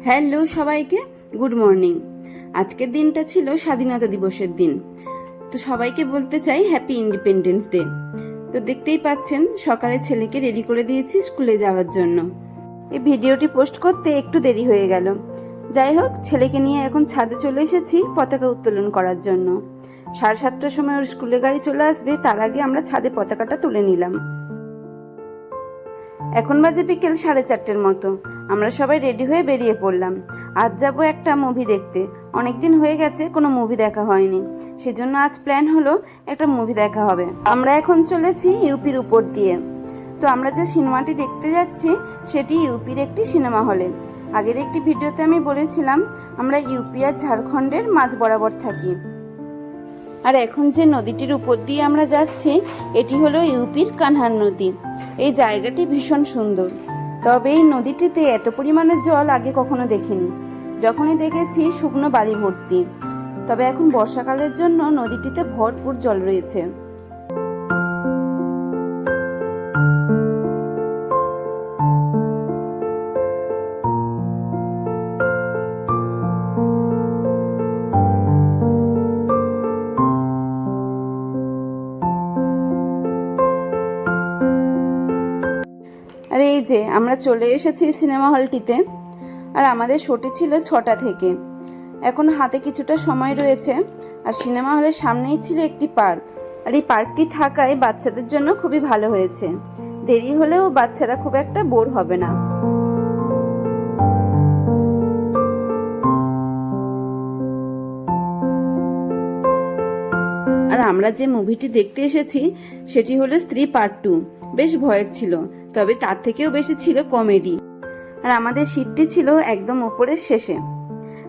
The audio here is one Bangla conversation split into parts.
হ্যালো সবাইকে, গুড মর্নিং। আজকের দিনটা ছিল স্বাধীনতা দিবসের দিন। তো সবাইকে বলতে চাই হ্যাপি ইন্ডিপেন্ডেন্স ডে। তো দেখতেই পাচ্ছেন সকালে ছেলেকে রেডি করে দিয়েছি স্কুলে যাওয়ার জন্য। এই ভিডিওটি পোস্ট করতে একটু দেরি হয়ে গেল। যাই হোক, ছেলেকে নিয়ে এখন ছাদে চলে এসেছি পতাকা উত্তোলন করার জন্য। 7:30টার সময় ওর স্কুলের গাড়ি চলে আসবে, তার আগে আমরা ছাদে পতাকাটা তুলে নিলাম। এখন বাজে বিকেল 4:30টার মতো। আমরা সবাই রেডি হয়ে বেরিয়ে পড়লাম। আজ যাবো একটা মুভি দেখতে। অনেকদিন হয়ে গেছে কোনো মুভি দেখা হয়নি, সেজন্য আজ প্ল্যান হলো একটা মুভি দেখা হবে। আমরা এখন চলেছি ইউপির উপর দিয়ে। তো আমরা যে সিনেমাটি দেখতে যাচ্ছি সেটি ইউপির একটি সিনেমা হলে। আগের একটি ভিডিওতে আমি বলেছিলাম আমরা ইউপি আর ঝাড়খণ্ডের মাঝ বরাবর থাকি। আর এখন যে নদীটির উপর দিয়ে আমরা যাচ্ছি এটি হলো ইউপির কানহার নদী। এই জায়গাটি ভীষণ সুন্দর, তবে এই নদীটিতে এত পরিমাণে জল আগে কখনো দেখিনি। যখনই দেখেছি শুকনো বালি ভর্তি, তবে এখন বর্ষাকালের জন্য নদীটিতে ভরপুর জল রয়েছে। আর এই যে আমরা চলে এসেছি সিনেমা হলটিতে। আর আমাদের শোটি ছিল 6টা থেকে। এখন হাতে কিছুটা সময় রয়েছে। আর সিনেমা হলের সামনেই ছিল একটি পার্ক। আর এই পার্কটি থাকায় বাচ্চাদের জন্য খুবই ভালো হয়েছে। দেরি হলেও বাচ্চারা খুব একটা বোর হবে না। আর আমরা যে মুভিটি দেখতে এসেছি সেটি হলো স্ত্রী পার্ট 2। বেশ ভয়ের ছিল, তবে তার থেকেও বেশি ছিল কমেডি। আর আমাদের সিটটি ছিল একদম উপরের শেষে।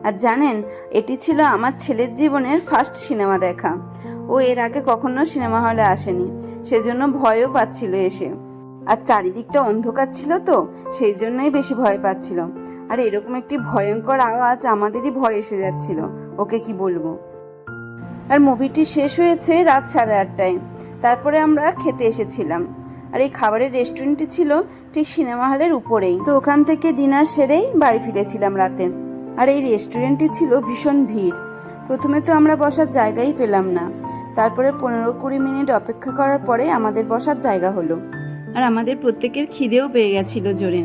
আর জানেন, এটি ছিল আমার ছেলের জীবনের ফার্স্ট সিনেমা দেখা। ও এর আগে কখনো সিনেমা হলে আসেনি, সেজন্য ভয়ও পাচ্ছিল এসে। আর চারিদিকটা অন্ধকার ছিল, তো সেই জন্যই বেশি ভয় পাচ্ছিল। আর এরকম একটি ভয়ঙ্কর আওয়াজ আমাদেরই ভয় এসে যাচ্ছিল, ওকে কি বলবো। আর মুভিটি শেষ হয়েছে রাত 8:30টায়। তারপরে আমরা খেতে এসেছিলাম। আর এই খাবারের রেস্টুরেন্টটি ছিল ঠিক সিনেমা হলের উপরেই। তো ওখান থেকে ডিনার সেরেই বাড়ি ফিরেছিলাম রাতে। আর এই রেস্টুরেন্টটি ছিল ভীষণ ভিড়। প্রথমে তো আমরা বসার জায়গাই পেলাম না। তারপরে 15-20 মিনিট অপেক্ষা করার পরে আমাদের বসার জায়গা হলো। আর আমাদের প্রত্যেকের খিদেও পেয়ে গেছিল জোরে।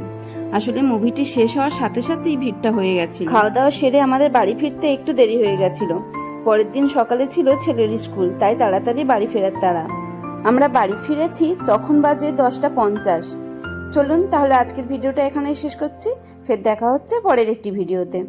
আসলে মুভিটি শেষ হওয়ার সাথে সাথেই ভিড়টা হয়ে গেছিল। খাওয়া দাওয়া সেরে আমাদের বাড়ি ফিরতে একটু দেরি হয়ে গেছিল। পরের দিন সকালে ছিল ছেলের স্কুল, তাই তাড়াতাড়ি বাড়ি ফেরার তাড়া। আমরা বাড়ি ফিরেছি তখন বাজে 10:50। চলুন তাহলে আজকের ভিডিওটা এখানেই শেষ করছি। ফের দেখা হচ্ছে পরের একটি ভিডিওতে।